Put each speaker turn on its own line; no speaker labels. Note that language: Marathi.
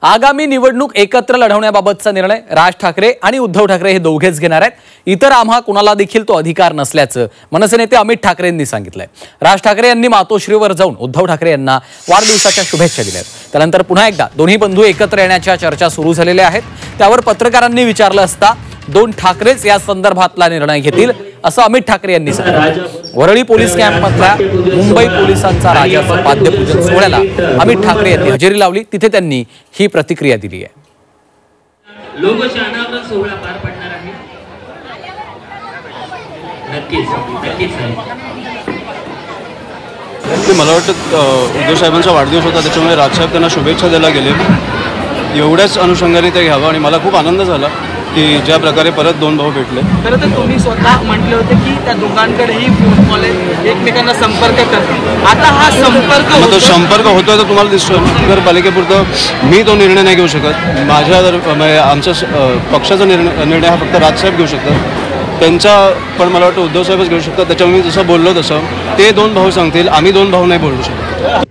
आगामी निवडणूक एकत्र लढवण्याबाबतचा निर्णय राज ठाकरे आणि उद्धव ठाकरे हे दोघेच घेणार आहेत। इतर आम्हा कुणाला देखील तो अधिकार नसल्याचं मनसे नेते अमित ठाकरे यांनी सांगितलंय। राज ठाकरे यांनी मातोश्रीवर जाऊन उद्धव ठाकरे यांना वाढदिवसाच्या शुभेच्छा दिल्या। त्यानंतर पुन्हा एकदा दोन्ही बंधू एकत्र येण्याच्या चर्चा सुरू झालेल्या आहेत। त्यावर पत्रकारांनी विचारलं असता दोन ठाकरेच या संदर्भातला निर्णय घेतील असं अमित ठाकरे यांनी सांगितलं। वरळी पोलीस कॅम्पमधल्या मुंबई पोलिसांचा राजाचं पाद्यपूजन सोहळ्याला अमित ठाकरे यांनी हजेरी लावली। तिथे त्यांनी ही प्रतिक्रिया दिली आहे।
लोगोच्या अनावरण सोहळा पार पडणार आहे। नक्कीच
मला वाटतं उद्धव साहेबांचा वाढदिवस होता, त्याच्यामुळे राजसाहेब त्यांना शुभेच्छा द्यायला गेले। एवढ्याच अनुषंगाने ते घ्यावं आणि मला खूप आनंद झाला की ज्या प्रकारे परत दोन भाऊ भेटले।
खरं तर तुम्ही स्वतः म्हटले होते की त्या दोघांकडेही फोन कॉल एकमेकांना संपर्क करतात। आता हा
संपर्क होतोय तर तुम्हाला दिसतोय। नगरपालिकेपुरतं मी तो निर्णय नाही घेऊ शकत। आमच्या पक्षाचा निर्णय हा फक्त राजसाहेब घेऊ शकतात। त्यांचा पण मला वाटतं उद्धव साहेबच घेऊ शकतात। त्याच्यामुळे मी जसं बोललो तसं ते दोन भाऊ सांगतील, आम्ही दोन भाऊ नाही बोलू शकतो।